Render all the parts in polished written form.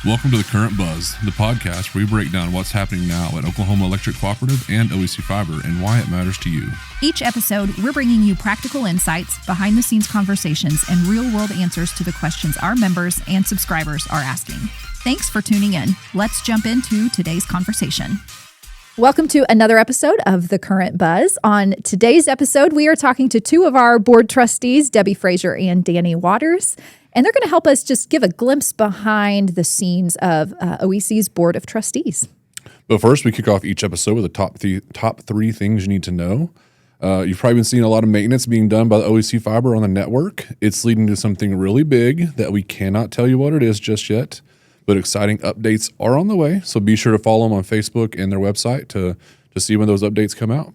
Welcome to The Current Buzz, the podcast where we break down what's happening now at Oklahoma Electric Cooperative and OEC Fiber and why it matters to you. Each episode, we're bringing you practical insights, behind-the-scenes conversations, and real-world answers to the questions our members and subscribers are asking. Thanks for tuning in. Let's jump into today's conversation. Welcome to another episode of The Current Buzz. On today's episode, we are talking to two of our board trustees, Debbie Frazier and Danny Waters, and they're going to help us just give a glimpse behind the scenes of OEC's Board of Trustees. But first, we kick off each episode with the top three things you need to know. You've probably been seeing a lot of maintenance being done by the OEC Fiber on the network. It's leading to something really big that we cannot tell you what it is just yet, but exciting updates are on the way. So be sure to follow them on Facebook and their website to see when those updates come out.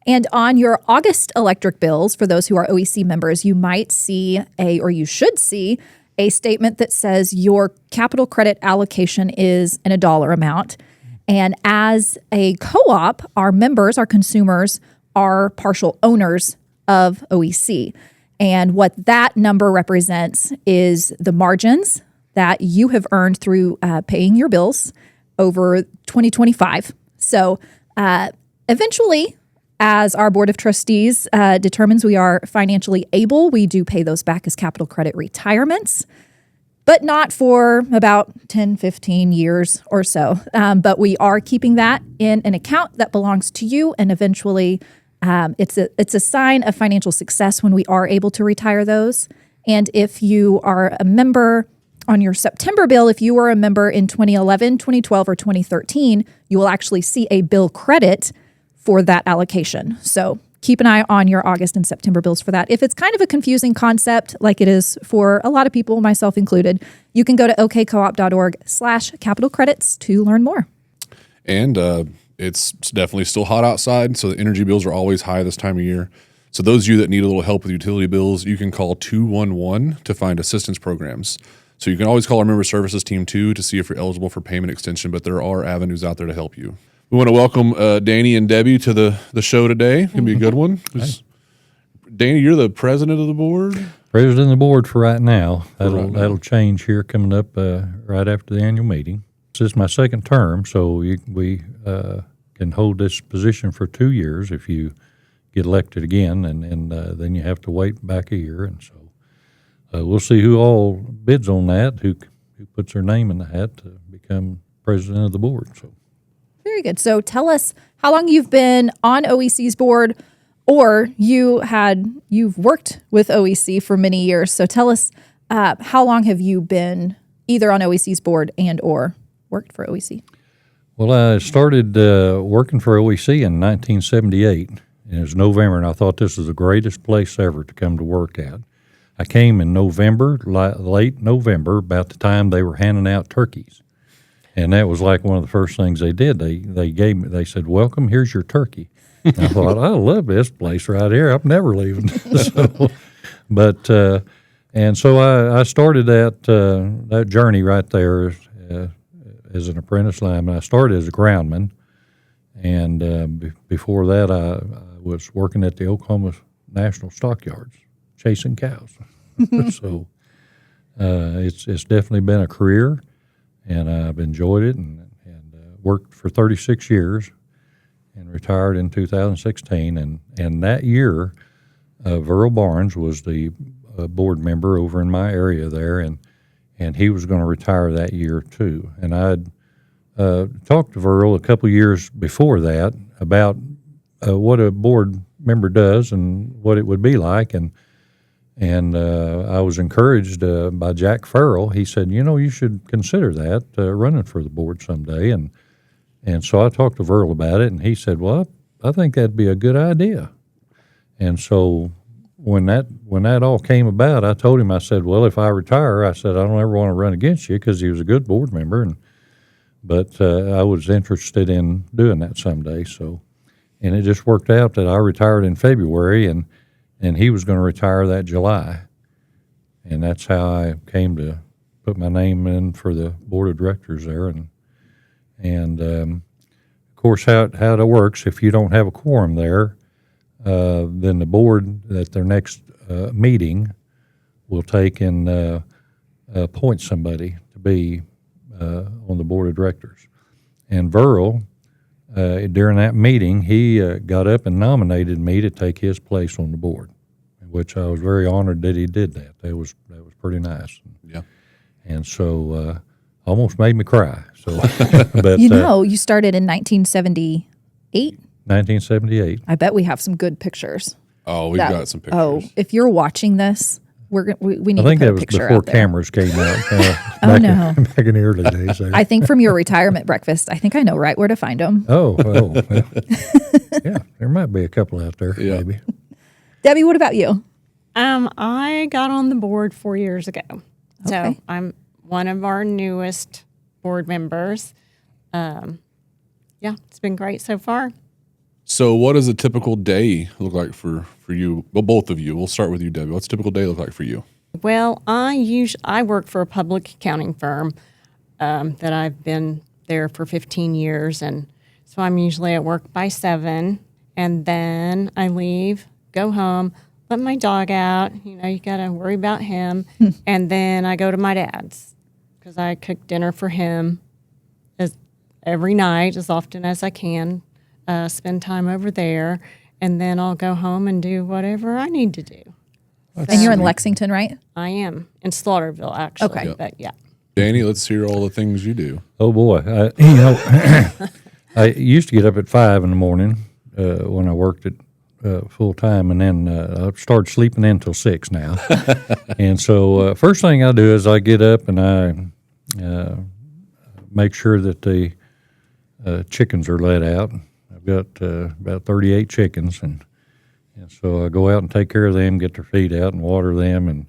And on your August electric bills, for those who are OEC members, you might see you should see a statement that says your capital credit allocation is in a dollar amount. And as a co-op, our members, our consumers, are partial owners of OEC. And what that number represents is the margins that you have earned through paying your bills over 2025. So eventually, as our Board of Trustees determines we are financially able, we do pay those back as capital credit retirements, but not for about 10, 15 years or so. But we are keeping that in an account that belongs to you, and eventually it's a sign of financial success when we are able to retire those. And if you are a member on your September bill, if you were a member in 2011, 2012, or 2013, you will actually see a bill credit for that allocation. So keep an eye on your August and September bills for that. If it's kind of a confusing concept, like it is for a lot of people, myself included, you can go to okcoop.org/capital credits to learn more. And it's definitely still hot outside, so the energy bills are always high this time of year. So those of you that need a little help with utility bills, you can call 211 to find assistance programs. So you can always call our member services team too to see if you're eligible for payment extension, but there are avenues out there to help you. We want to welcome Danny and Debbie to the show today. It's going to be a good one. Danny, you're the president of the board? President of the board for right now. That'll change here coming up right after the annual meeting. This is my second term, so we can hold this position for 2 years if you get elected again, and then you have to wait back a year. And so we'll see who all bids on that, who puts their name in the hat to become president of the board. So. Very good. So tell us how long you've been on OEC's board, or you've worked with OEC for many years. So tell us how long have you been either on OEC's board and or worked for OEC? Well, I started working for OEC in 1978. It was November, and I thought this was the greatest place ever to come to work at. I came in November, late November, about the time they were handing out turkeys. And that was like one of the first things they did. They said, "Welcome, here's your turkey." And I thought, I love this place right here. I'm never leaving. So I started that journey right there as an apprentice lineman. I started as a groundman, and before that, I was working at the Oklahoma National Stockyards, chasing cows. So it's definitely been a career. And I've enjoyed it and worked for 36 years and retired in 2016. And that year, Verl Barnes was the board member over in my area there, and he was going to retire that year too. And I'd talked to Verl a couple years before that about what a board member does and what it would be like. And I was encouraged by Jack Farrell. He said, you should consider that, running for the board someday. And so I talked to Verl about it, and he said, well, I think that'd be a good idea. And so when that all came about, I told him, I said, well, if I retire, I said, I don't ever want to run against you, because he was a good board member. But I was interested in doing that someday. So, and it just worked out that I retired in February, and he was going to retire that July. And that's how I came to put my name in for the board of directors there. And of course, how it works, if you don't have a quorum there, then the board at their next meeting will take and appoint somebody to be on the board of directors. And Verl, during that meeting, he got up and nominated me to take his place on the board, which I was very honored that he did that. That was pretty nice. Yeah. And so almost made me cry. So, but you started in 1978. 1978. I bet we have some good pictures. Oh, we've got some pictures. Oh, if you're watching this, we need I think to put that a was picture before out there. cameras came out. Back in the early days. There. I think from your retirement breakfast, I think I know right where to find them. Well, yeah, there might be a couple out there, maybe. Debbie, what about you? I got on the board 4 years ago. Okay. So I'm one of our newest board members. It's been great so far. So what does a typical day look like for you? Well, both of you. We'll start with you, Debbie. What's a typical day look like for you? Well, I work for a public accounting firm that I've been there for 15 years, and so I'm usually at work by 7, and then I leave, go home, let my dog out. You got to worry about him, and then I go to my dad's because I cook dinner for him every night as often as I can. Spend time over there, and then I'll go home and do whatever I need to do. And you're in Lexington, right? I am in Slaughterville, actually. Okay. But yeah. Danny, let's hear all the things you do. Oh boy, I used to get up at 5 in the morning when I worked at full time, and then I started sleeping in until 6 now. And so first thing I do is I get up and I make sure that the chickens are let out. I've got about 38 chickens, and so I go out and take care of them, get their feed out, and water them, and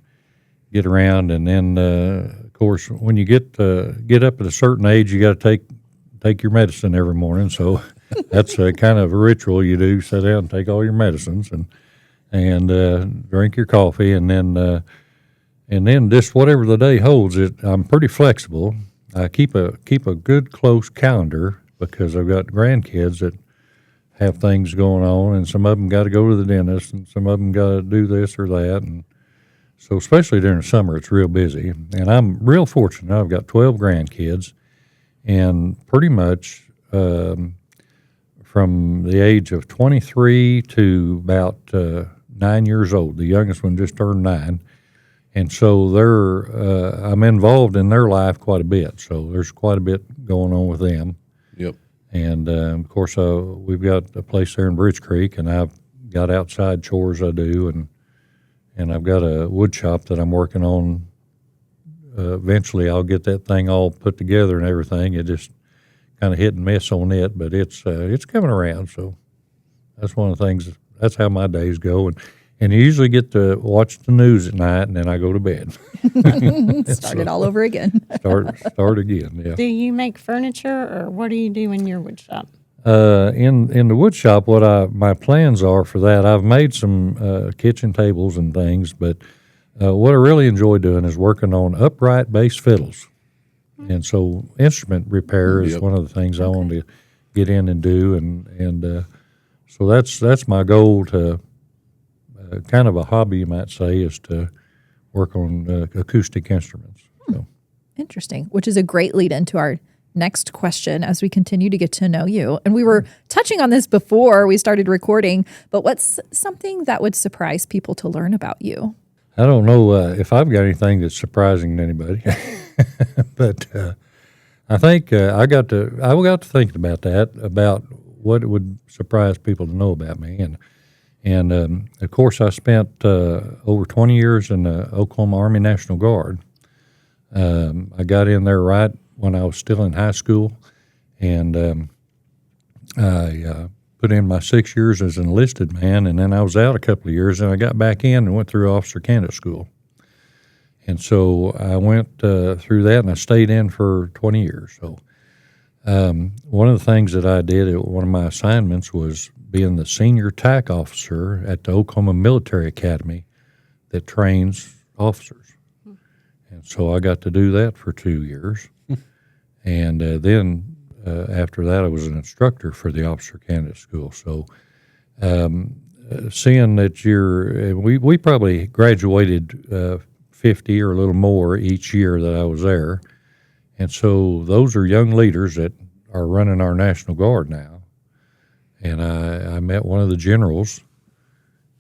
get around. And then, of course, when you get up at a certain age, you got to take your medicine every morning. So that's kind of a ritual you do: sit down and take all your medicines, and drink your coffee, and then just whatever the day holds. I'm pretty flexible. I keep a good close calendar because I've got grandkids that have things going on, and some of them got to go to the dentist, and some of them got to do this or that, and so especially during the summer, it's real busy. And I'm real fortunate. I've got 12 grandkids, and pretty much from the age of 23 to about 9 years old. The youngest one just turned 9, and so I'm involved in their life quite a bit. So there's quite a bit going on with them. Yep. And, of course, we've got a place there in Bridge Creek, and I've got outside chores I do, and I've got a wood shop that I'm working on. Eventually, I'll get that thing all put together and everything. It just kind of hit and miss on it, but it's coming around. So that's one of the things. That's how my days go, and I usually get to watch the news at night, and then I go to bed. Start it all over again. Start again. Yeah. Do you make furniture, or what do you do in your wood shop? In the wood shop, my plans are for that. I've made some kitchen tables and things, but what I really enjoy doing is working on upright bass fiddles, and so instrument repair is one of the things I want to get in and do, and so that's my goal to. Kind of a hobby, you might say, is to work on acoustic instruments. So. Interesting, which is a great lead into our next question as we continue to get to know you. And we were touching on this before we started recording, but what's something that would surprise people to learn about you? I don't know if I've got anything that's surprising to anybody, but I think I got to thinking about that, about what would surprise people to know about me. And of course, I spent over 20 years in the Oklahoma Army National Guard. I got in there right when I was still in high school, and I put in my 6 years as an enlisted man, and then I was out a couple of years, and I got back in and went through officer candidate school. And so I went through that, and I stayed in for 20 years. So one of the things that I did at one of my assignments was being the senior TAC officer at the Oklahoma Military Academy that trains officers. And so I got to do that for 2 years. And then after that, I was an instructor for the officer candidate school. So seeing that we probably graduated 50 or a little more each year that I was there. And so those are young leaders that are running our National Guard now. And I met one of the generals,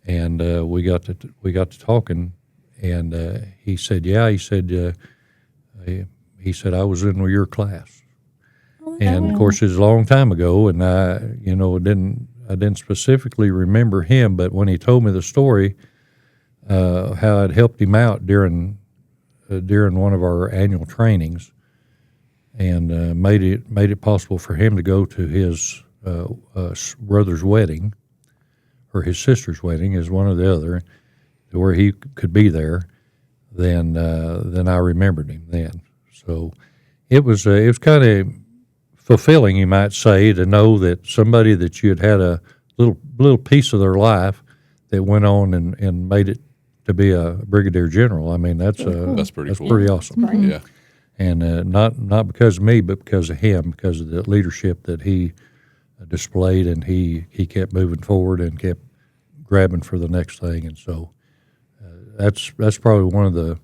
and we got to talking, and he said, "Yeah," he said, "I was in your class." And of course, it was a long time ago, and I didn't specifically remember him, but when he told me the story, how I'd helped him out during one of our annual trainings, and made it possible for him to go to his brother's wedding, or his sister's wedding, is one or the other, to where he could be there. Then I remembered him then. So it was kind of fulfilling, you might say, to know that somebody that you had a little piece of their life that went on and made it to be a brigadier general. I mean, that's pretty cool. Pretty awesome. Mm-hmm. Yeah. And not because of me, but because of him, because of the leadership that he displayed, and he kept moving forward and kept grabbing for the next thing. And so that's probably one of the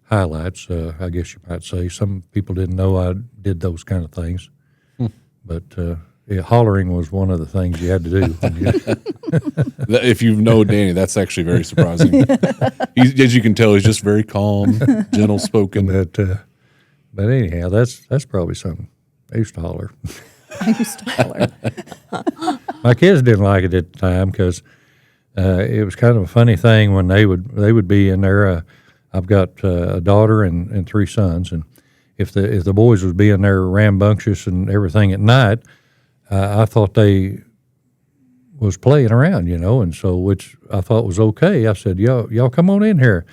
highlights, I guess you might say. Some people didn't know I did those kind of things, but hollering was one of the things you had to do. If you know Danny, that's actually very surprising. As you can tell, he's just very calm, gentle spoken. But anyhow, that's probably something. I used to holler. I used to holler. My kids didn't like it at the time because it was kind of a funny thing when they would be in there. I've got a daughter and 3 sons, and if the boys was being there rambunctious and everything at night, I thought they was playing around, and so, which I thought was okay. I said, y'all come on in here.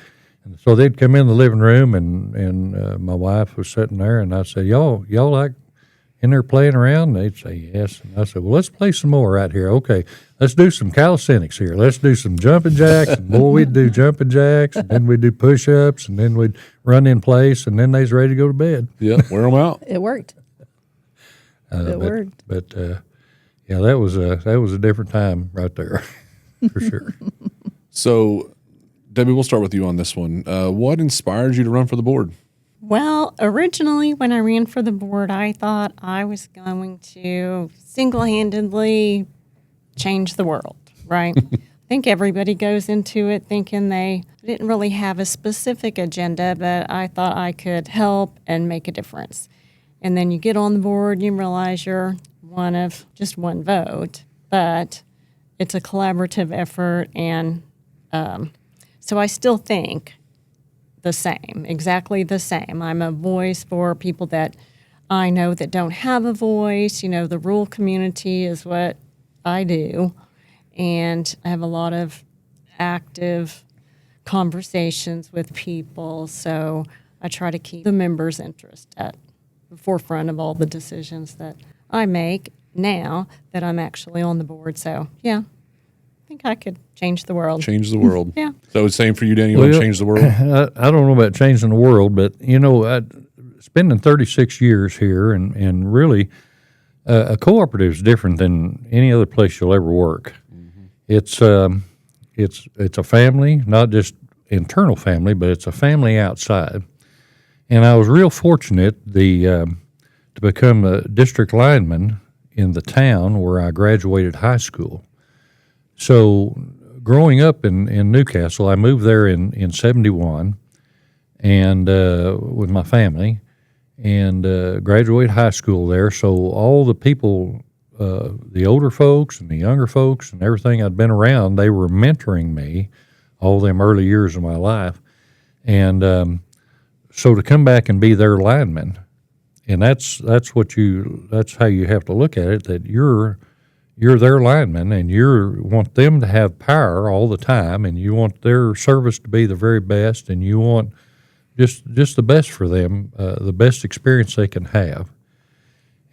And so they'd come in the living room, and my wife was sitting there, and I said, y'all like in there playing around? And they'd say yes. And I said, well, let's play some more right here. Okay, let's do some calisthenics here. Let's do some jumping jacks. And boy, we'd do jumping jacks, and then we'd do push-ups, and then we'd run in place, and then they was ready to go to bed. Yeah, wear them out. It worked. It worked. But yeah, that was a different time right there, for sure. So, Debbie, we'll start with you on this one. What inspired you to run for the board? Well, originally when I ran for the board, I thought I was going to single-handedly change the world, right? I think everybody goes into it thinking they didn't really have a specific agenda, but I thought I could help and make a difference. And then you get on the board, you realize you're one of just one vote, but it's a collaborative effort, and so I still think exactly the same. I'm a voice for people that I know that don't have a voice. The rural community is what I do, and I have a lot of active conversations with people, so I try to keep the members' interest at the forefront of all the decisions that I make now that I'm actually on the board. So, yeah, I think I could change the world. Change the world. Yeah. So it's same for you, Danny. You want to change the world? I don't know about changing the world, but spending 36 years here, and really, a cooperative is different than any other place you'll ever work. Mm-hmm. It's a family, not just internal family, but it's a family outside. And I was real fortunate to become a district lineman in the town where I graduated high school. So growing up in Newcastle, I moved there in 71 and with my family, and graduated high school there. So all the people, the older folks and the younger folks and everything I'd been around, they were mentoring me all them early years of my life. And so to come back and be their lineman, and that's how you have to look at it, that you're their lineman, and you want them to have power all the time, and you want their service to be the very best, and you want just the best for them, the best experience they can have.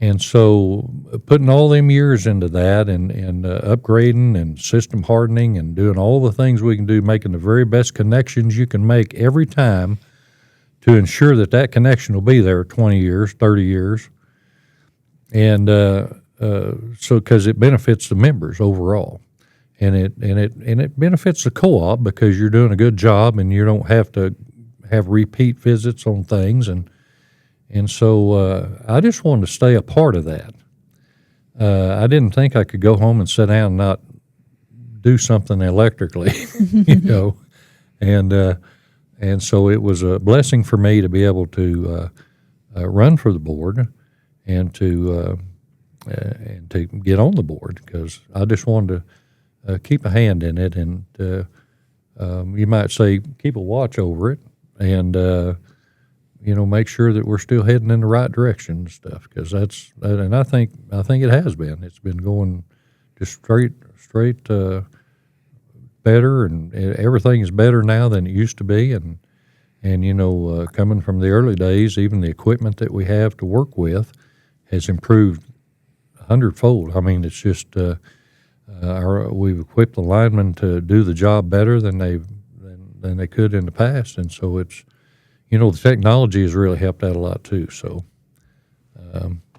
And so putting all them years into that, and upgrading and system hardening and doing all the things we can do, making the very best connections you can make every time to ensure that connection will be there 20 years, 30 years. And so because it benefits the members overall. And it benefits the co-op because you're doing a good job and you don't have to have repeat visits on things, and And so I just wanted to stay a part of that. I didn't think I could go home and sit down and not do something electrically, and so it was a blessing for me to be able to run for the board and to get on the board, because I just wanted to keep a hand in it, and you might say keep a watch over it, and make sure that we're still heading in the right direction and stuff, because and I think it has been. It's been going just straight better, and everything is better now than it used to be, and coming from the early days, even the equipment that we have to work with has improved 100-fold. I mean, it's just we've equipped the linemen to do the job better than they could in the past, and so it's the technology has really helped out a lot too. So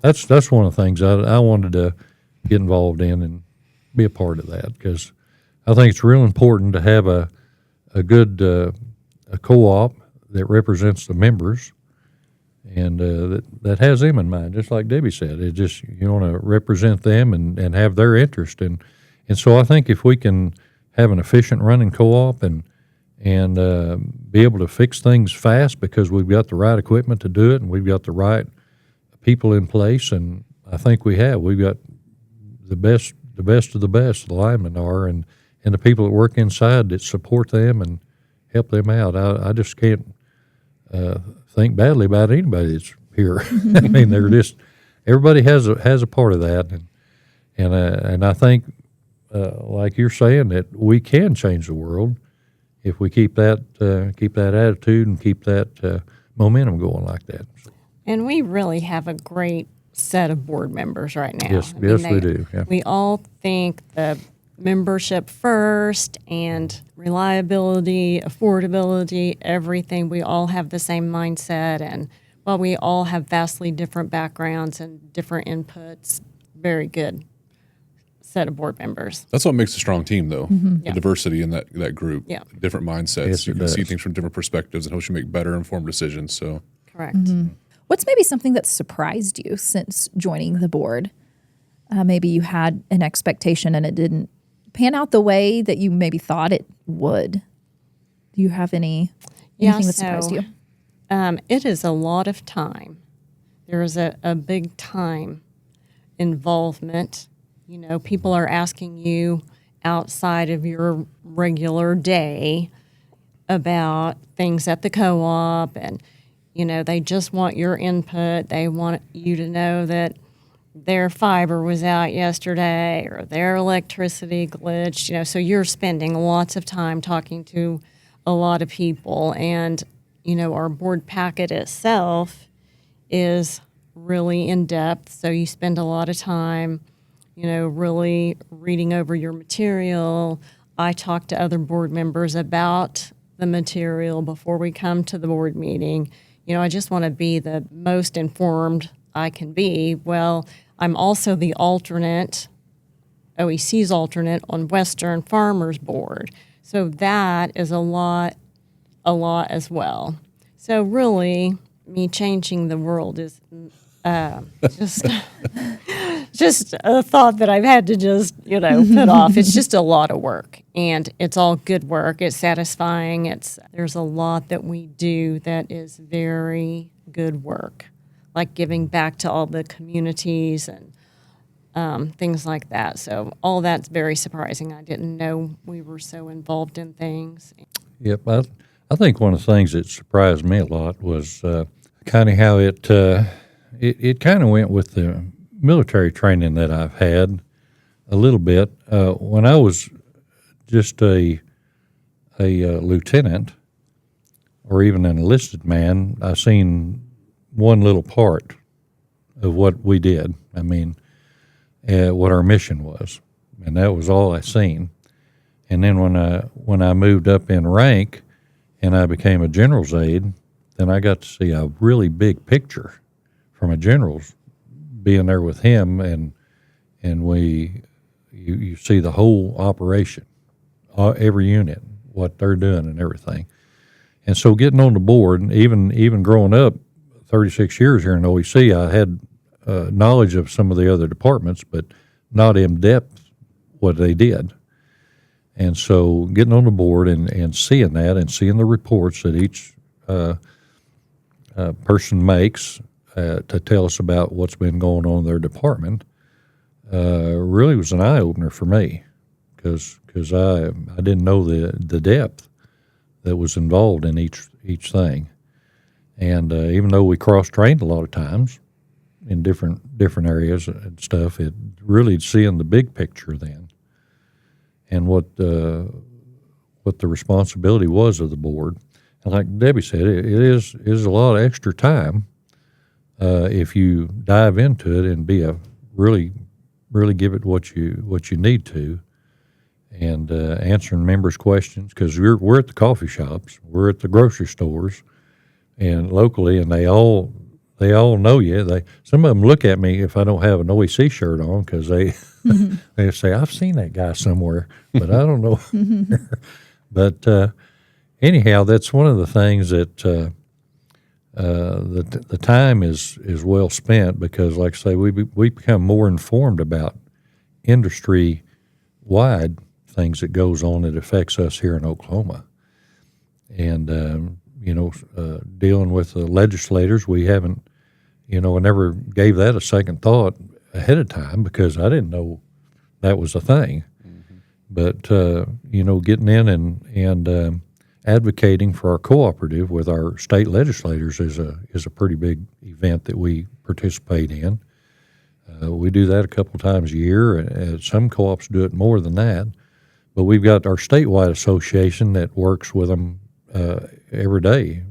that's one of the things I wanted to get involved in and be a part of that, because I think it's real important to have a good a co-op that represents the members, and that has them in mind, just like Debbie said. It just, you want to represent them and have their interest, and so I think if we can have an efficient running co-op and be able to fix things fast because we've got the right equipment to do it and we've got the right people in place, and I think we've got the best of the best, the linemen are, and the people that work inside that support them and help them out. I just can't think badly about anybody that's here. I mean, they're just, everybody has a part of that, and I think like you're saying, that we can change the world if we keep that attitude and keep that momentum going like that. And we really have a great set of board members right now. Yes, we do. Yeah. We all think the membership first, and reliability, affordability, everything. We all have the same mindset, and while we all have vastly different backgrounds and different inputs, very good set of board members. That's what makes a strong team, though. The Yeah. diversity in that group. Yeah. Different mindsets. Yes, You it can see does. things from different perspectives and helps you make better informed decisions. So Correct. What's maybe something that surprised you since joining the board? Maybe you had an expectation and it didn't pan out the way that you maybe thought it would. Do you have anything that surprised you? It is a lot of time. There is a big time involvement. People are asking you outside of your regular day about things at the co-op, and they just want your input. They want you to know that their fiber was out yesterday or their electricity glitched, so you're spending lots of time talking to a lot of people. And, our board packet itself is really in-depth, so you spend a lot of time, really reading over your material. I talk to other board members about the material before we come to the board meeting. I just want to be the most informed I can be. Well, I'm also the alternate, OEC's alternate on Western Farmers Board. So that is a lot as well. So really, me changing the world is just a thought that I've had to just, put off. It's just a lot of work, and it's all good work. It's satisfying. There's a lot that we do that is very good work, like giving back to all the communities and things like that. So all that's very surprising. I didn't know we were so involved in things. Yep, I think one of the things that surprised me a lot was kind of how it kind of went with the military training that I've had a little bit. When I was just a lieutenant or even an enlisted man, I seen one little part of what we did. I mean, what our mission was, and that was all I seen. And then when I moved up in rank and I became a general's aide, then I got to see a really big picture from a general's, being there with him, and you see the whole operation, every unit, what they're doing and everything. And so getting on the board, even growing up 36 years here in OEC, I had knowledge of some of the other departments, but not in depth what they did. And so getting on the board and seeing that and seeing the reports that each person makes to tell us about what's been going on in their department really was an eye-opener for me, because I didn't know the depth that was involved in each thing. And even though we cross-trained a lot of times in different areas and stuff, it really seeing the big picture then, and what the responsibility was of the board. And like Debbie said, it is a lot of extra time if you dive into it and be really give it what you need to, and answering members' questions, because we're at the coffee shops, we're at the grocery stores, and locally, and they all know you. Some of them look at me if I don't have an OEC shirt on, because they say, I've seen that guy somewhere, but I don't know. But anyhow, that's one of the things that the time is well spent, because, like I say, we become more informed about industry-wide things that goes on that affects us here in Oklahoma. And, dealing with the legislators, we haven't, I never gave that a second thought ahead of time, because I didn't know that was a thing. Mm-hmm. But, getting in and advocating for our cooperative with our state legislators is a pretty big event that we participate in. We do that a couple times a year. Some co-ops do it more than that. But we've got our statewide association that works with them every day,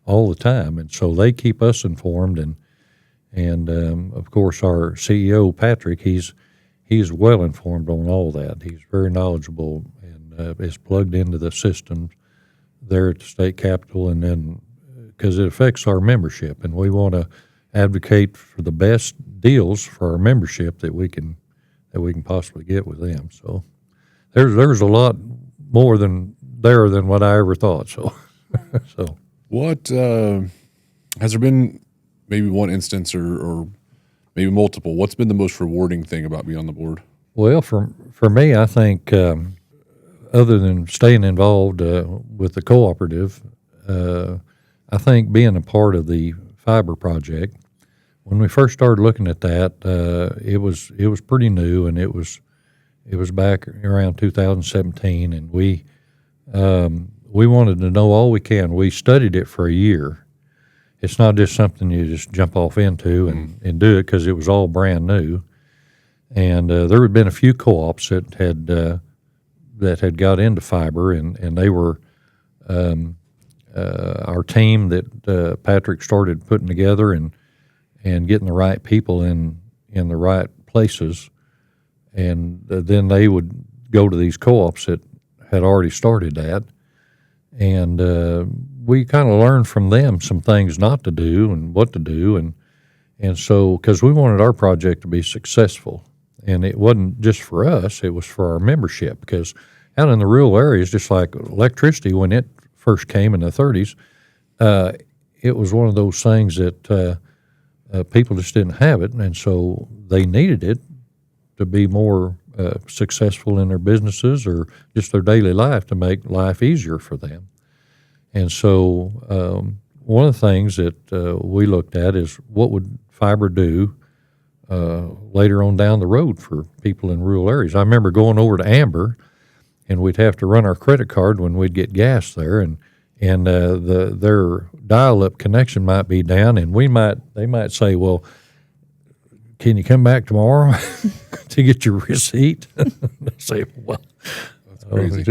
all the time, and so they keep us informed. And of course, our CEO Patrick, he's well informed on all that. He's very knowledgeable and is plugged into the systems there at the state capitol, and then because it affects our membership, and we want to advocate for the best deals for our membership that we can possibly get with them. So there's a lot more than what I ever thought. So so what has there been maybe one instance or maybe multiple? What's been the most rewarding thing about being on the board? Well, for me, I think other than staying involved with the cooperative, I think being a part of the fiber project. When we first started looking at that, it was pretty new, and it was back around 2017, and we wanted to know all we can. We studied it for a year. It's not just something you just jump off into and do it, because it was all brand new. And there had been a few co-ops that had got into fiber, and they were our team that Patrick started putting together and getting the right people in the right places. And then they would go to these co-ops that had already started that. And we kind of learned from them some things not to do and what to do. And so, because we wanted our project to be successful. And it wasn't just for us, it was for our membership. Because out in the rural areas, just like electricity, when it first came in the 30s, it was one of those things that people just didn't have it. And so they needed it to be more successful in their businesses or just their daily life, to make life easier for them. And so one of the things that we looked at is what would fiber do later on down the road for people in rural areas. I remember going over to Amber, and we'd have to run our credit card when we'd get gas there, and their dial-up connection might be down, and they might say, well, can you come back tomorrow to get your receipt? I say, well, that's crazy.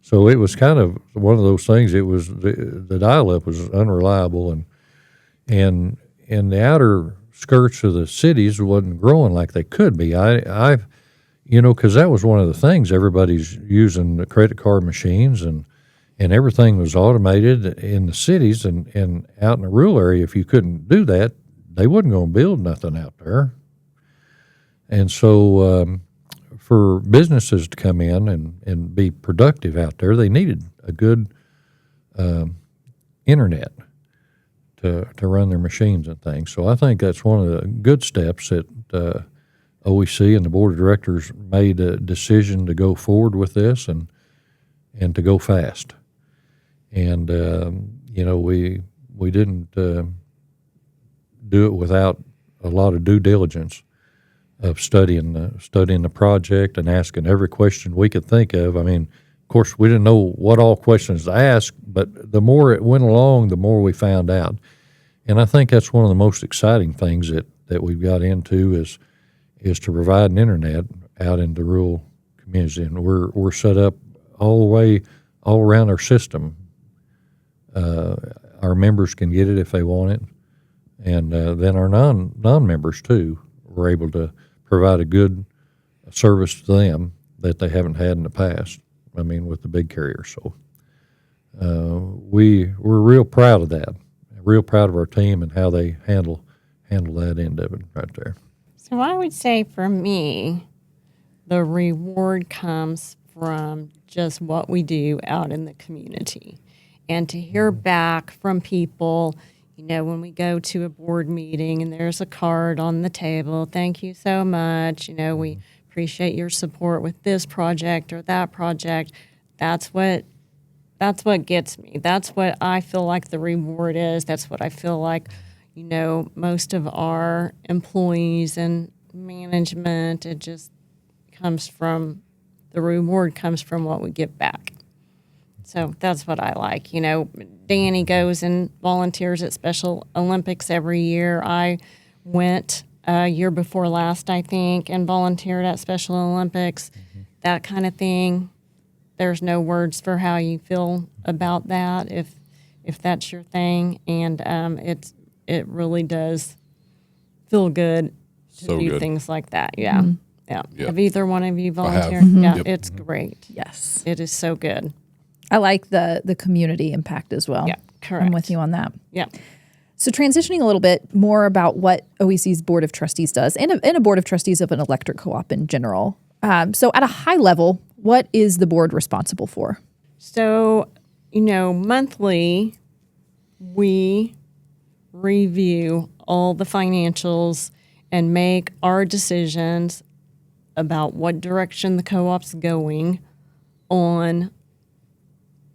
So it was kind of one of those things. It was the dial-up was unreliable, and the outer skirts of the cities wasn't growing like they could be. Because that was one of the things. Everybody's using the credit card machines, and everything was automated in the cities, and out in the rural area, if you couldn't do that, they wasn't going to build nothing out there. And so for businesses to come in and be productive out there, they needed a good internet. to run their machines and things. So I think that's one of the good steps that OEC and the board of directors made a decision to go forward with this and to go fast. And we didn't do it without a lot of due diligence of studying the project and asking every question we could think of. I mean, of course, we didn't know what all questions to ask, but the more it went along, the more we found out. And I think that's one of the most exciting things that we've got into is to provide an internet out in the rural communities. And we're set up all around our system. Our members can get it if they want it, and then our non-members too. We're able to provide a good service to them that they haven't had in the past. I mean, with the big carriers. So we're real proud of that. Real proud of our team and how they handle that end of it right there. So I would say for me, the reward comes from just what we do out in the community. And to hear back from people, when we go to a board meeting and there's a card on the table, thank you so much, we appreciate your support with this project or that project. That's what gets me. That's what I feel like the reward is. That's what I feel like, most of our employees and management, it just comes from, the reward comes from what we give back. So that's what I like. Danny goes and volunteers at Special Olympics every year. I went year before last, I think, and volunteered at Special Olympics, that kind of thing. There's no words for how you feel about that if that's your thing. And it really does feel good to do things like that. Yeah. Mm-hmm. Yeah. Yep. Have either one of you volunteered? Mm-hmm. Yeah, Yep. It's great. Yes. It is so good. I like the community impact as well. Yeah, correct. I'm with you on that. Yeah. So transitioning a little bit more about what OEC's Board of Trustees does and a Board of Trustees of an electric co-op in general. So at a high level, what is the board responsible for? So, monthly we review all the financials and make our decisions about what direction the co-op's going on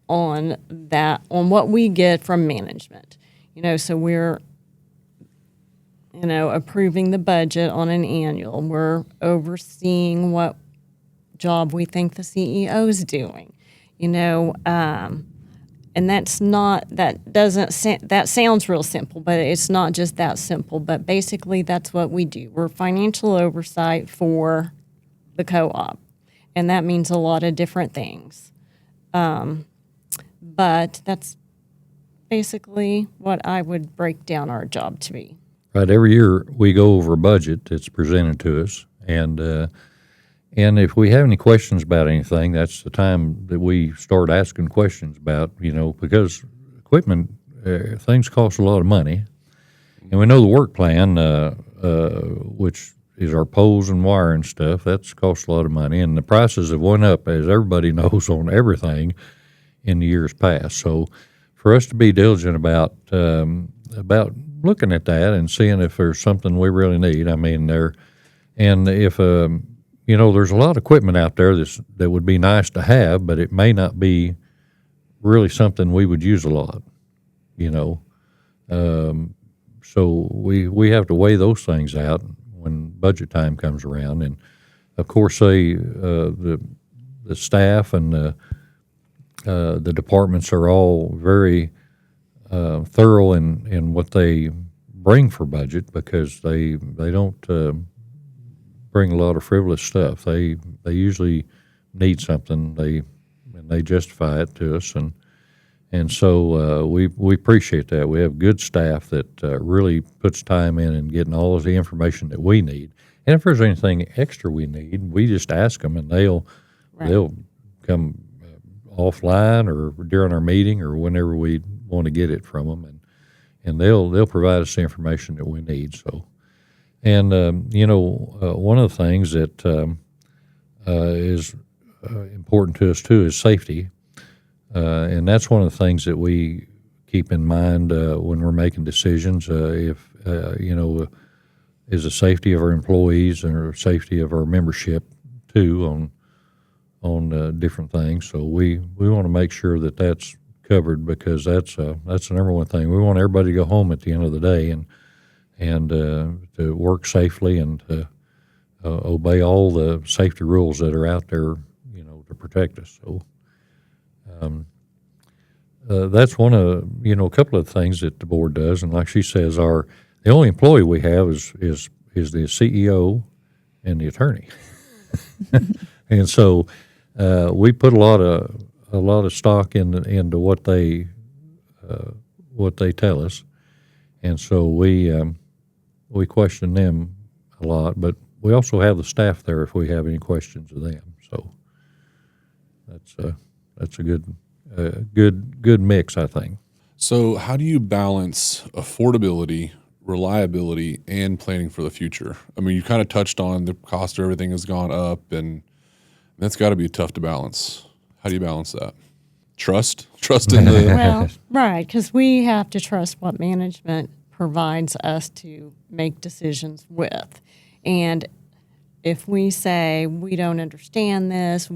what we get from management. So we're, approving the budget on an annual. We're overseeing what job we think the CEO's doing, and that sounds real simple, but it's not just that simple. But basically that's what we do. We're financial oversight for the co-op, and that means a lot of different things. But that's basically what I would break down our job to be. Right. Every year we go over a budget that's presented to us, and if we have any questions about anything, that's the time that we start asking questions about, because equipment, things cost a lot of money, and we know the work plan, which is our poles and wire and stuff, that's cost a lot of money, and the prices have went up, as everybody knows, on everything in the years past. So for us to be diligent about looking at that and seeing if there's something we really need, if there's a lot of equipment out there that would be nice to have, but it may not be really something we would use a lot, so we have to weigh those things out when budget time comes around. And of course, the staff and the departments are all very thorough in what they bring for budget, because they don't bring a lot of frivolous stuff. They usually need something, and they justify it to us, and so we appreciate that. We have good staff that really puts time in getting all of the information that we need. And if there's anything extra we need, we just ask them, and they'll come offline or during our meeting or whenever we want to get it from them, and they'll provide us the information that we need. So, and one of the things that is important to us too is safety, and that's one of the things that we keep in mind when we're making decisions. If is the safety of our employees and safety of our membership too on different things. So we want to make sure that that's covered, because that's the number one thing. We want everybody to go home at the end of the day and to work safely and to obey all the safety rules that are out there, to protect us. So that's one of a couple of things that the board does. And like she says, the only employee we have is the CEO and the attorney, and so we put a lot of stock into what they tell us, and so we question them a lot, but we also have the staff there if we have any questions of them. So that's a good mix, I think. So how do you balance affordability, reliability, and planning for the future? I mean, you kind of touched on the cost of everything has gone up, and that's got to be tough to balance. How do you balance that? Trust in the Well, right, because we have to trust what management provides us to make decisions with. And if we say we don't understand this,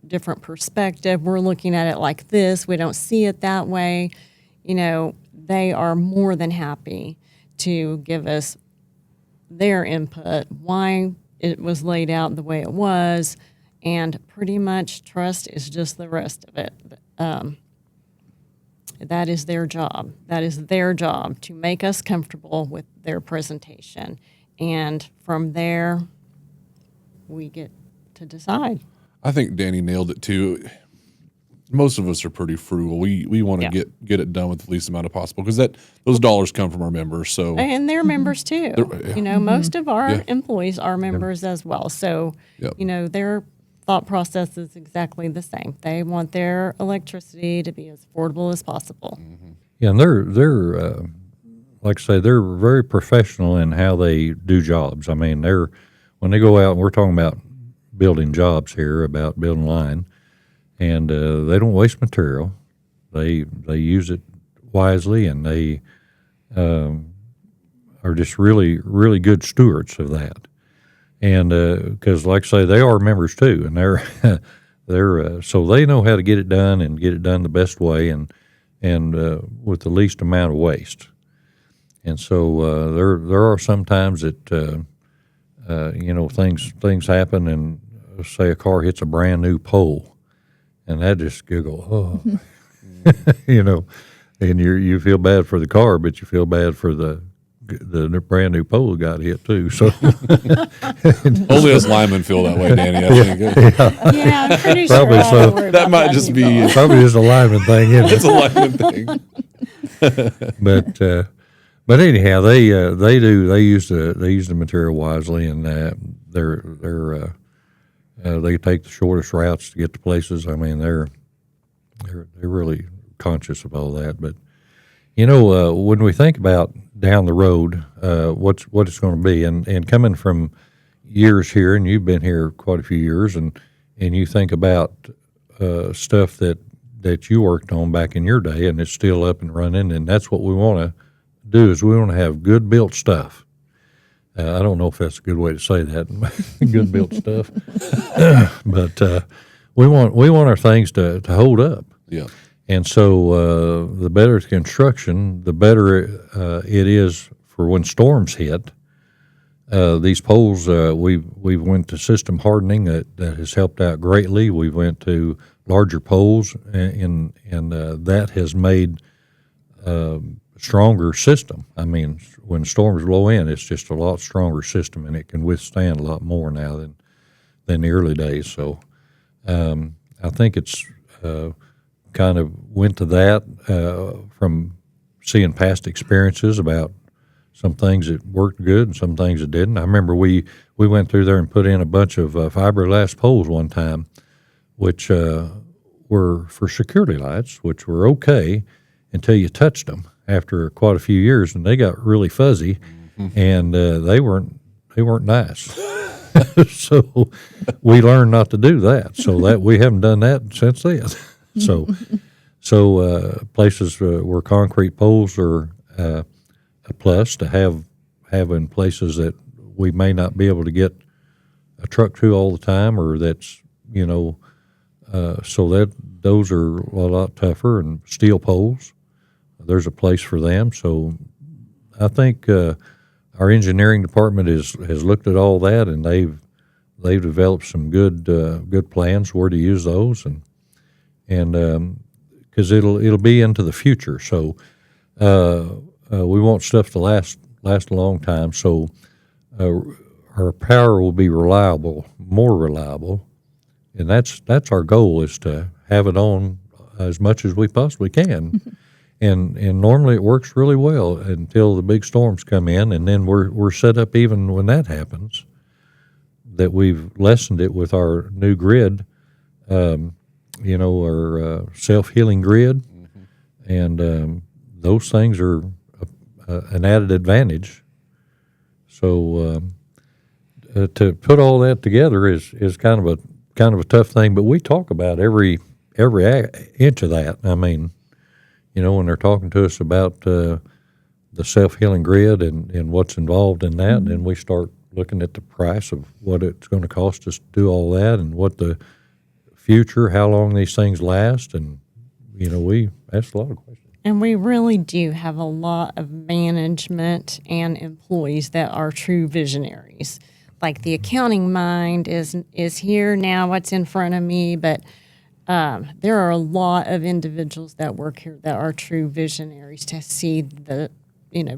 different perspective, we're looking at it like this, we don't see it that way, they are more than happy to give us their input, why it was laid out the way it was, and pretty much trust is just the rest of it. That is their job. That is their job, to make us comfortable with their presentation. And from there, we get to decide. I think Danny nailed it too. Most of us are pretty frugal. We want to get it done with the least amount of possible, because those dollars come from our members. So and they're members too. Most of our employees are members as well. So their thought process is exactly the same. They want their electricity to be as affordable as possible. Mm-hmm. Yeah, and they're like I say, they're very professional in how they do jobs. I mean, when they go out, and we're talking about building jobs here, about building line, and they don't waste material. They use it wisely, and they are just really, really good stewards of that. And because, like I say, they are members too, and they're so they know how to get it done and get it done the best way, and with the least amount of waste. And so there are some times that things happen, and say a car hits a brand new pole, and that just giggle, and you feel bad for the car, but you feel bad for the brand new pole got hit too. So only us linemen feel that way, Danny. I think. Yeah, I'm pretty Probably sure so. That might just be probably just a lineman thing, isn't it? it's a lineman thing. But anyhow, they use the material wisely, and they take the shortest routes to get to places. I mean, they're really conscious of all that. But when we think about down the road, what it's going to be, and coming from years here, and you've been here quite a few years, and you think about stuff that you worked on back in your day, and it's still up and running, and that's what we want to do, is we want to have good built stuff. I don't know if that's a good way to say that, good built stuff, but we want our things to hold up. Yeah. And so the better the construction, the better it is for when storms hit. These poles, we went to system hardening that has helped out greatly. We went to larger poles, and that has made stronger system. I mean, when storms blow in, it's just a lot stronger system, and it can withstand a lot more now than the early days. So I think it's kind of went to that from seeing past experiences about some things that worked good and some things that didn't. I remember we went through there and put in a bunch of fiberglass poles one time, which were for security lights, which were okay until you touched them after quite a few years, and they got really fuzzy, and they weren't nice. So we learned not to do that. So that we haven't done that since then. So So places where concrete poles are a plus to have in places that we may not be able to get a truck to all the time, or that's, so that those are a lot tougher. And steel poles, there's a place for them. So I think our engineering department has looked at all that, and they've developed some good plans where to use those, and because it'll be into the future. So we want stuff to last a long time. So our power will be more reliable, and that's our goal, is to have it on as much as we possibly can. And normally it works really well until the big storms come in, and then we're set up, even when that happens, that we've lessened it with our new grid, our self-healing grid, and those things are an added advantage. So to put all that together is kind of a tough thing, but we talk about every inch of that. I mean, when they're talking to us about the self-healing grid and what's involved in that, and we start looking at the price of what it's going to cost us to do all that, and what the future, how long these things last, and we ask a lot of questions. And we really do have a lot of management and employees that are true visionaries. Like the accounting mind is here now, what's in front of me, but there are a lot of individuals that work here that are true visionaries to see the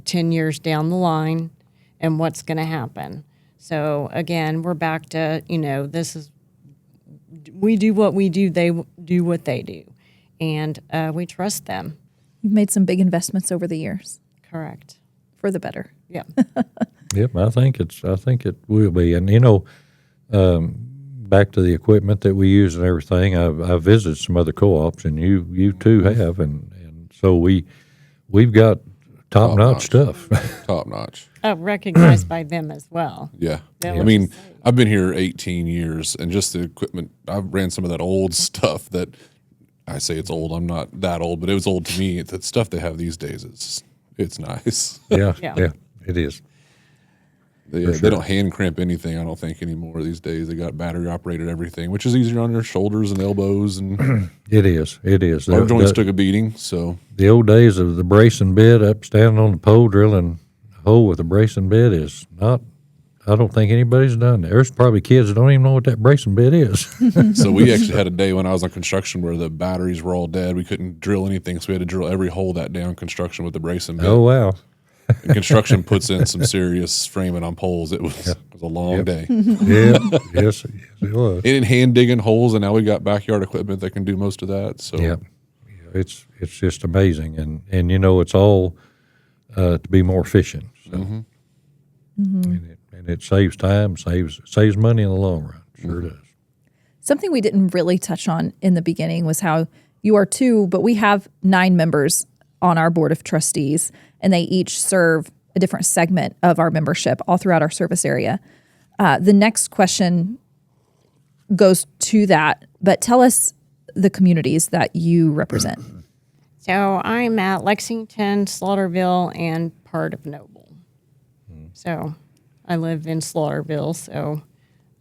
10 years down the line and what's going to happen. So again, we're back to we do what we do, they do what they do, and we trust them. You've made some big investments over the years. Correct. For the better. Yeah. Yep, I think it will be. And back to the equipment that we use and everything, I've visited some other co-ops, and you too have, and so we've got top-notch stuff. Top notch. Recognized by them as well. Yeah. That I was mean, the same. I've been here 18 years, and just the equipment, I've ran some of that old stuff that I say it's old. I'm not that old, but it was old to me. The stuff they have these days, it's nice. Yeah, Yeah. it is. They don't hand crimp anything, I don't think, anymore these days. They got battery operated everything, which is easier on their shoulders and elbows, and It is. our joints took a beating. So The old days of the bracing bit, up standing on the pole drilling a hole with a bracing bit, is not. I don't think anybody's done that. There's probably kids that don't even know what that bracing bit is. So we actually had a day when I was on construction where the batteries were all dead. We couldn't drill anything, so we had to drill every hole that day on construction with the bracing bit. Oh wow! And construction puts in some serious framing on poles. It was a long day. Yeah, yes, it was. And hand digging holes, and now we got backyard equipment that can do most of that. So Yeah, it's just amazing, and it's all to be more efficient. So. And it saves time, saves money in the long run. Sure does. Something we didn't really touch on in the beginning was how you are two, but we have 9 members on our board of trustees, and they each serve a different segment of our membership all throughout our service area. The next question goes to that, but tell us the communities that you represent. So I'm at Lexington, Slaughterville, and part of Noble. So I live in Slaughterville, so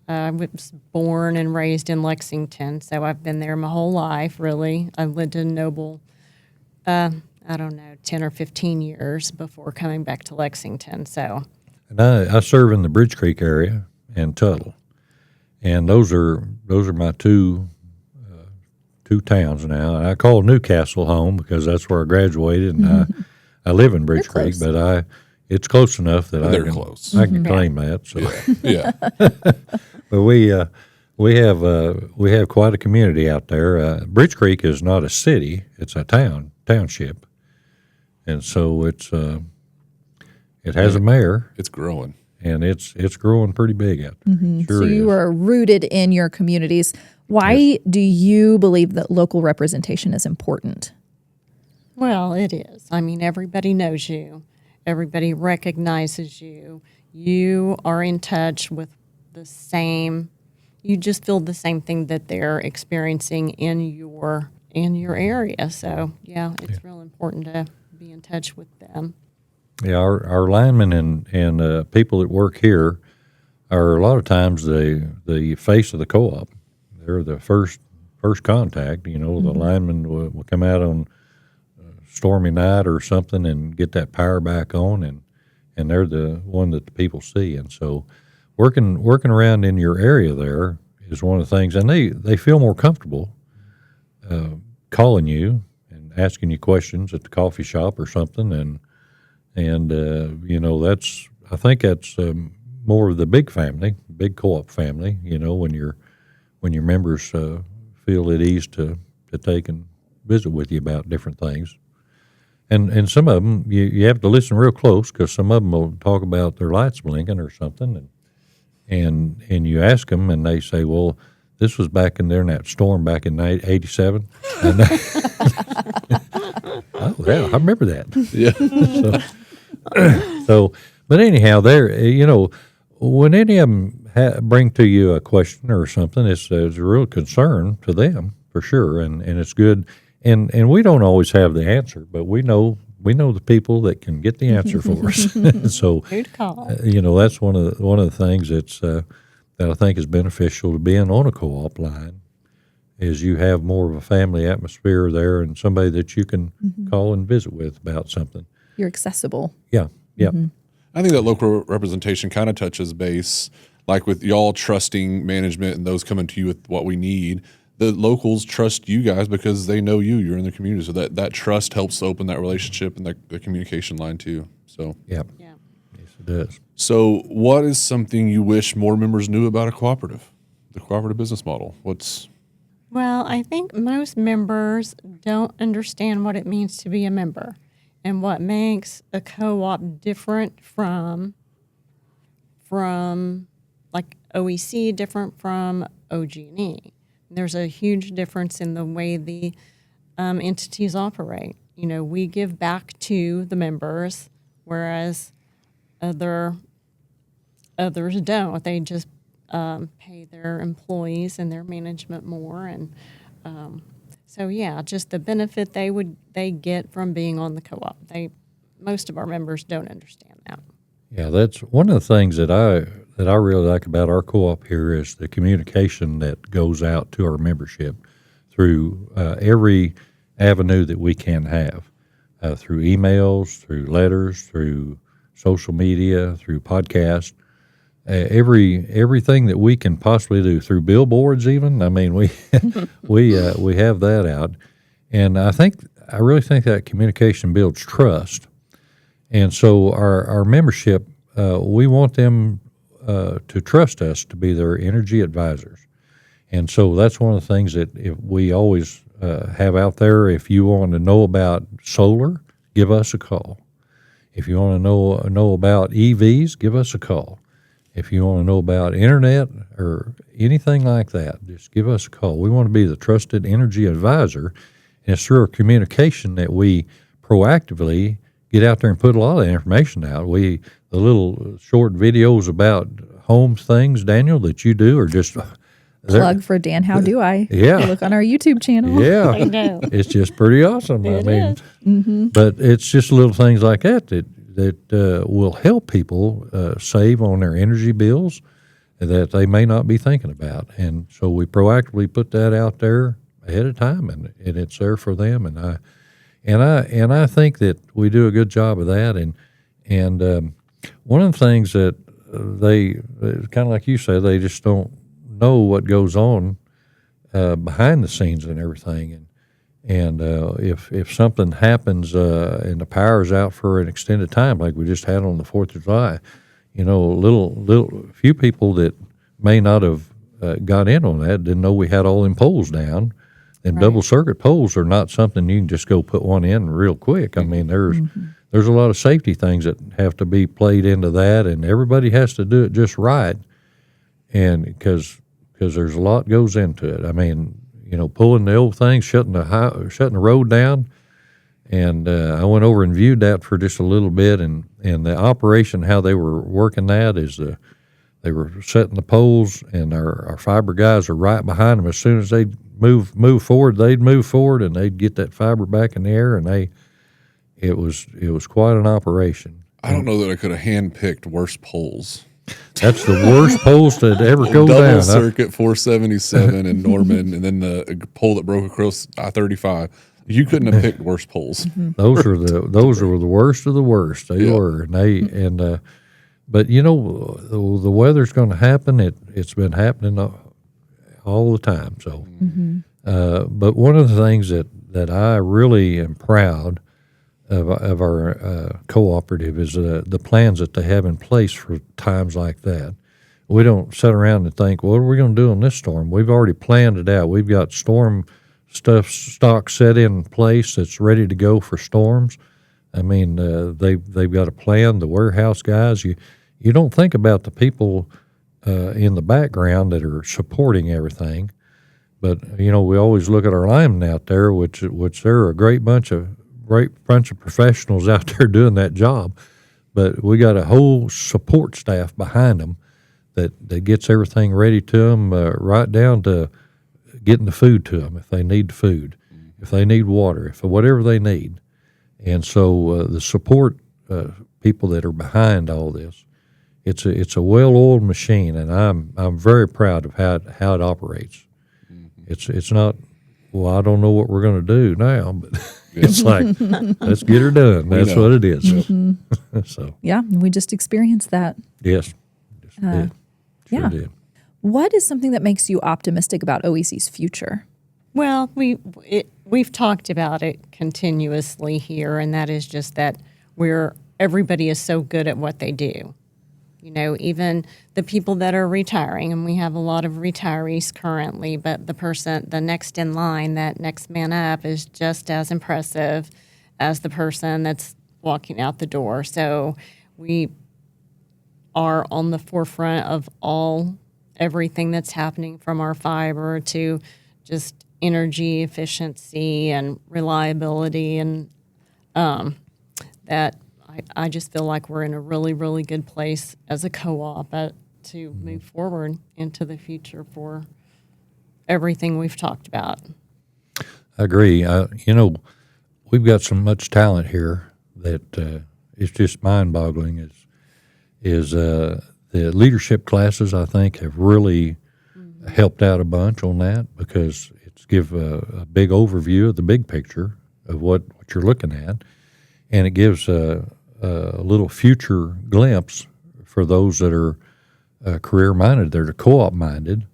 I was born and raised in Lexington, so I've been there my whole life, really. I lived in Noble, 10 or 15 years before coming back to Lexington, so. And I serve in the Bridge Creek area and Tuttle, and those are my two towns now. I call Newcastle home because that's where I graduated, and I live in Bridge Creek, but it's close enough that they're close. I can claim that. So. Yeah. But we have quite a community out there. Bridge Creek is not a city; it's a township, and so it has a mayor, It's growing. and it's growing pretty big out there. Sure So you is. are rooted in your communities. Why do you believe that local representation is important? Well, it is. I mean, everybody knows you. Everybody recognizes you. You are in touch with the same, you just feel the same thing that they're experiencing in your in your area. So yeah, it's real important to be in touch with them. Yeah, our linemen and people that work here are a lot of times the face of the co-op. They're the first contact. The linemen will come out on a stormy night or something and get that power back on, and they're the one that the people see. And so working around in your area there is one of the things, and they feel more comfortable calling you and asking you questions at the coffee shop or something, and that's, I think that's more of the big co-op family. When your members feel at ease to take and visit with you about different things. And some of them, you have to listen real close, because some of them will talk about their lights blinking or something, and you ask them, and they say, well, this was back in there in that storm back in 87. And oh, yeah, I remember that. Yeah. So, but anyhow, when any of them bring to you a question or something, it's a real concern to them for sure, and it's good. And we don't always have the answer, but we know the people that can get the answer for us. So, Good call. That's one of the things that I think is beneficial to being on a co-op line, is you have more of a family atmosphere there, and somebody that you can call and visit with about something. You're accessible. Yeah. I think that local representation kind of touches base, like with y'all trusting management and those coming to you with what we need. The locals trust you guys because they know you. You're in the community, so that trust helps open that relationship and the communication line too. So Yeah. Yes, it does. So what is something you wish more members knew about a cooperative, the cooperative business model? Well, I think most members don't understand what it means to be a member, and what makes a co-op different from like OEC, different from OG&E. There's a huge difference in the way the entities operate. We give back to the members, whereas others don't. They just pay their employees and their management more, and so yeah, just the benefit they get from being on the co-op. Most of our members don't understand that. Yeah, that's one of the things that I really like about our co-op here, is the communication that goes out to our membership through every avenue that we can have, through emails, through letters, through social media, through podcasts, everything that we can possibly do, through billboards even. I mean, we we have that out, and I really think that communication builds trust. And so our membership, we want them to trust us to be their energy advisors. And so that's one of the things that we always have out there. If you want to know about solar, give us a call. If you want to know about EVs, give us a call. If you want to know about internet or anything like that, just give us a call. We want to be the trusted energy advisor, and it's through our communication that we proactively get out there and put a lot of information out. The little short videos about home things, Daniel, that you do are just Plug for Dan, how do I? Yeah. Look on our YouTube channel. Yeah, I know. it's just pretty awesome. It is. But it's just little things like that will help people save on their energy bills that they may not be thinking about. And so we proactively put that out there ahead of time, and it's there for them. And I think that we do a good job of that. And one of the things that they kind of like you say, they just don't know what goes on behind the scenes and everything. And if something happens and the power's out for an extended time, like we just had on the 4th of July, little few people that may not have got in on that didn't know we had all them poles down. And Right. double circuit poles are not something you can just go put one in real quick. I mean, there's a lot of safety things that have to be played into that, and everybody has to do it just right. And because there's a lot goes into it. I mean, pulling the old thing, shutting the road down, and I went over and viewed that for just a little bit, and the operation, how they were working that is they were setting the poles, and our fiber guys are right behind them. As soon as they move forward, they'd move forward, and they'd get that fiber back in the air, and it was quite an operation. I don't know that I could have handpicked worse poles. That's the worst poles to ever go Double down. circuit 477 in Norman, and then the pole that broke across I-35. You couldn't have picked worse poles. Those were the worst of the worst. They were, and but the weather's going to happen. It's been happening all the time. So, but one of the things that I really am proud of our cooperative is the plans that they have in place for times like that. We don't sit around and think, what are we going to do on this storm? We've already planned it out. We've got storm stock set in place that's ready to go for storms. I mean, they've got a plan. The warehouse guys, you don't think about the people in the background that are supporting everything, but we always look at our linemen out there, which they're a great bunch of professionals out there doing that job. But we got a whole support staff behind them that gets everything ready to them, right down to getting the food to them if they need food, if they need water, whatever they need. And so the support people that are behind all this, it's a well-oiled machine, and I'm very proud of how it operates. It's not, well, I don't know what we're going to do now, but it's like, let's get her done. That's what it is. So Yeah, we just experienced that. yes, did. Sure did. What is something that makes you optimistic about OEC's future? Well, we've talked about it continuously here, and that is just that everybody is so good at what they do. Even the people that are retiring, and we have a lot of retirees currently, but the next in line, that next man up, is just as impressive as the person that's walking out the door. So we are on the forefront of everything that's happening, from our fiber to just energy efficiency and reliability, and that I just feel like we're in a really, really good place as a co-op to move forward into the future for everything we've talked about. I agree. We've got so much talent here that it's just mind-boggling. Is the leadership classes, I think, have really helped out a bunch on that, because it's give a big overview of the big picture of what you're looking at, and it gives a little future glimpse for those that are career-minded, that are co-op-minded,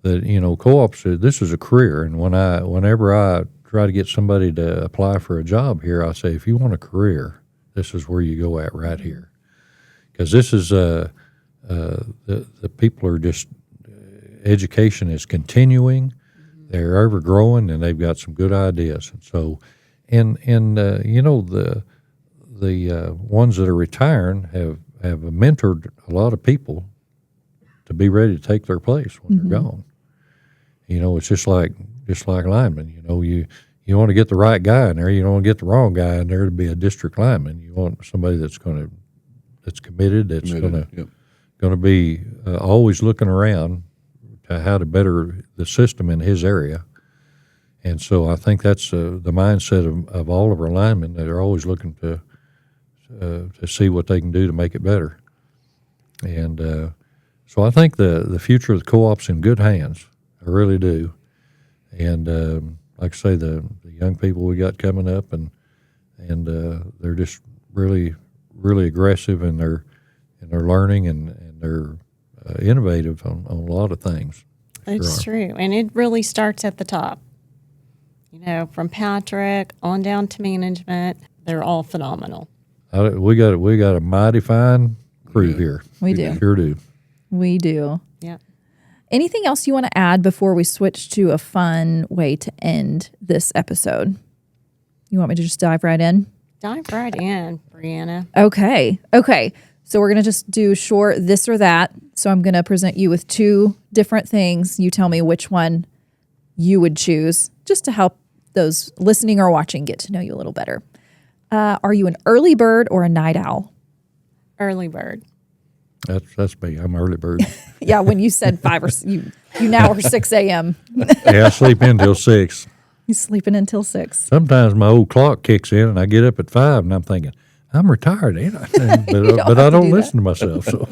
that, co-ops, this is a career. And whenever I try to get somebody to apply for a job here, I say, if you want a career, this is where you go at right here. Because this is, the people are just, education is continuing, they're ever growing, and they've got some good ideas. And so, the ones that are retiring have mentored a lot of people to be ready to take their place when they're gone. It's just like linemen. You want to get the right guy in there. You don't want to get the wrong guy in there to be a district lineman. You want somebody that's committed, that's going to be always looking around to how to better the system in his area. And so I think that's the mindset of all of our linemen, that are always looking to see what they can do to make it better. And so I think the future of the co-op's in good hands. I really do. And like I say, the young people we got coming up, and they're just really, really aggressive in their learning, and they're innovative on a lot of things. It's true, and it really starts at the top. From Patrick on down to management, they're all phenomenal. We got a mighty fine crew here. We do. Sure do. We do. Yeah. Anything else you want to add before we switch to a fun way to end this episode? You want me to just dive right in? Dive right in, Brianna. Okay. So we're going to just do short this or that. So I'm going to present you with two different things. You tell me which one you would choose, just to help those listening or watching get to know you a little better. Are you an early bird or a night owl? Early bird. That's me. I'm early bird. Yeah, when you said 5 or you now are 6 a.m. Yeah, I sleep in till 6. He's sleeping until 6. Sometimes my old clock kicks in, and I get up at 5, and I'm thinking, I'm retired, ain't I? don't But I have to don't do listen to myself. So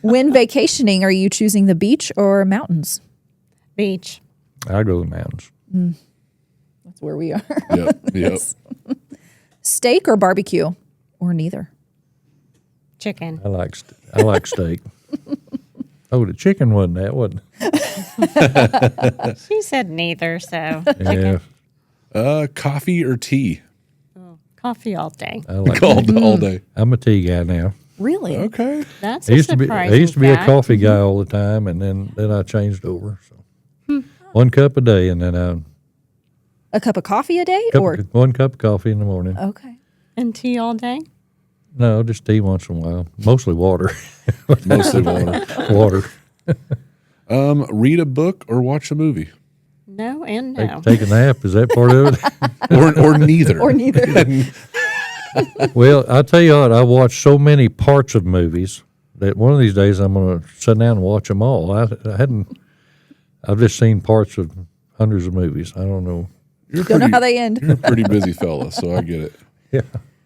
When vacationing, are you choosing the beach or mountains? Beach. I go to the mountains. That's where we are. Yep. Steak or barbecue, or neither? Chicken. I like steak. Oh, the chicken wasn't that, wasn't it? She said neither, so Yeah, Coffee or tea? coffee all day. I like. All day. I'm a tea guy now. Really? Okay. That's I a used to be. surprising I used to be a fact. coffee guy all the time, and then I changed over. So 1 cup a day, and then A cup of coffee a day, or 1 cup of coffee in the morning. okay? And tea all day? No, just tea once in a while. Mostly water. Mostly water. Water. Read a book or watch a movie? No and no. Take a nap. Is that part of it? Or neither. Or neither. Well, I tell you what, I watch so many parts of movies that one of these days I'm going to sit down and watch them all. I've just seen parts of hundreds of movies. I don't know. Don't know how they end. You're a pretty busy fella, so I get it. Yeah.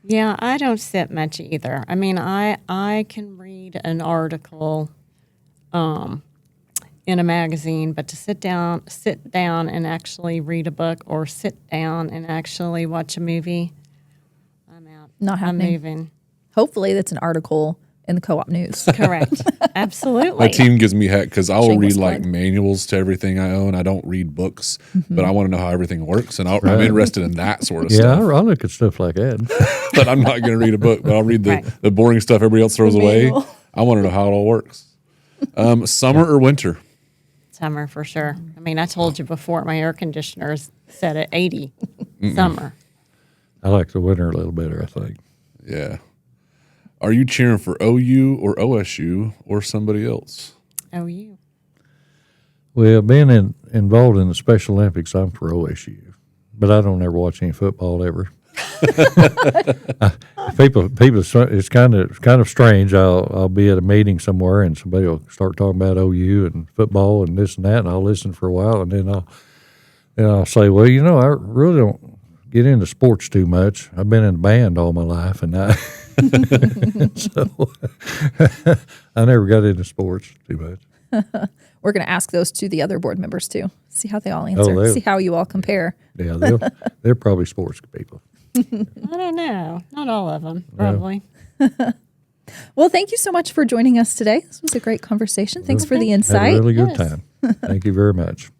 Yeah, I don't sit much either. I mean, I can read an article in a magazine, but to sit down and actually read a book or sit down and actually watch a movie, I'm out. Not I'm happening. moving. Hopefully, that's an article in the Co-op News. Correct. Absolutely. My team gives me heck because I will read Shameless like plug. manuals to everything I own. I don't read books, Mm-hmm. but I want to know how everything works, and I'm interested in that sort of Yeah, I stuff. look at stuff like that. But I'm not going to read a book, but I'll read Right. the boring stuff everybody else throws away. manual. I want to know how it all works. Summer or winter? Summer for sure. I mean, I told you before, my air conditioner is set at 80. Summer. I like the winter a little better, I think. Yeah. Are you cheering for OU or OSU or somebody else? Oh, you. Well, being involved in the Special Olympics, I'm for OSU, but I don't ever watch any football ever. People, it's kind of strange. I'll be at a meeting somewhere and somebody will start talking about OU and football and this and that, and I'll listen for a while, and then I'll say, well, I really don't get into sports too much. I've been in a band all my life, and so I never got into sports too much. We're going to ask those to the other board members too. See how they all answer. See how you all compare. Yeah, they're probably sports people. I don't know. Not all of them, probably. Well, thank you so much for joining us today. This was a great conversation. Thanks for the Had insight. a really good Yes. time. Thank you very much.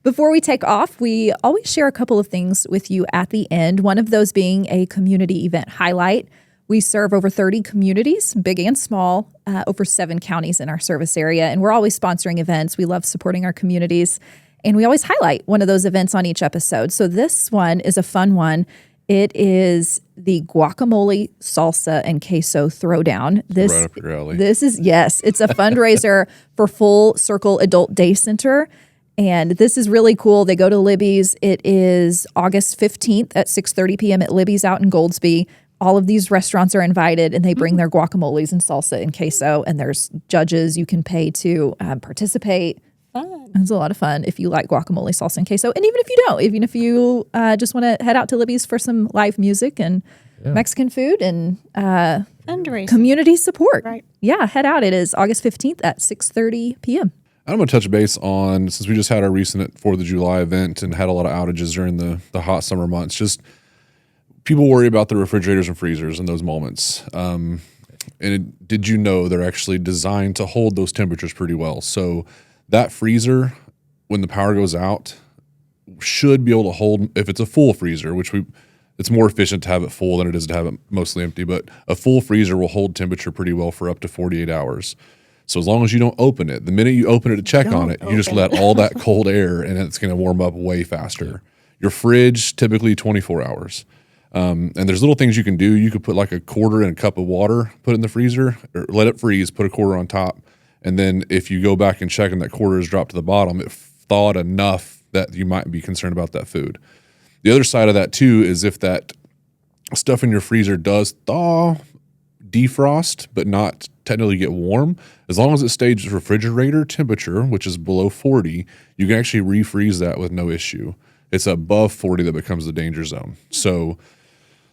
Before we take off, we always share a couple of things with you at the end, one of those being a community event highlight. We serve over 30 communities, big and small, over 7 counties in our service area, and we're always sponsoring events. We love supporting our communities, and we always highlight one of those events on each episode. So this one is a fun one. It is the guacamole, salsa, and queso throwdown. Right up your alley. This is, yes, it's a fundraiser for Full Circle Adult Day Center. And this is really cool. They go to Libby's. It is August 15th at 6:30 p.m. at Libby's out in Goldsby. All of these restaurants are invited, and they bring their guacamoles and salsa and queso. And there's judges you can pay to participate. Fun. It's a lot of fun if you like guacamole, salsa, and queso. And even if you don't, even if you just want to head out to Libby's for some live music and Mexican food and Fundraising. community support. Right. Yeah, head out. It is August 15th at 6:30 p.m. I'm going to touch base on, since we just had our recent 4th of July event and had a lot of outages during the hot summer months, just people worry about the refrigerators and freezers in those moments. Did you know they're actually designed to hold those temperatures pretty well? So that freezer, when the power goes out, should be able to hold, if it's a full freezer, it's more efficient to have it full than it is to have it mostly empty, but a full freezer will hold temperature pretty well for up to 48 hours. So as long as you don't open it, the minute you open it to check on it, you just let all that cold air and it's going to warm up way faster. Your fridge, typically 24 hours. And there's little things you can do. You could put like a quarter in a cup of water, put it in the freezer, or let it freeze, put a quarter on top. And then if you go back and check and that quarter is dropped to the bottom, it thawed enough that you might be concerned about that food. The other side of that too is if that stuff in your freezer does thaw, defrost, but not technically get warm. As long as it stays refrigerator temperature, which is below 40, you can actually refreeze that with no issue. It's above 40 that becomes the danger zone. So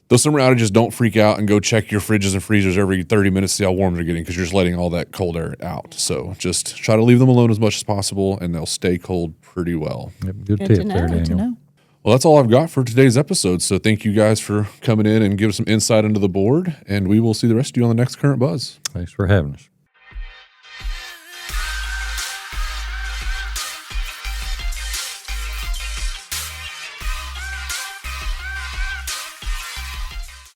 those summer outages, don't freak out and go check your fridges and freezers every 30 minutes to see how warm they're getting, because you're just letting all that cold air out. So just try to leave them alone as much as possible, and they'll stay cold pretty well. Yep, good Good tip to know. there, Good To Daniel. know. Well, that's all I've got for today's episode. So thank you guys for coming in and giving some insight into the board, and we will see the rest of you on the next Current Buzz. Thanks for having us.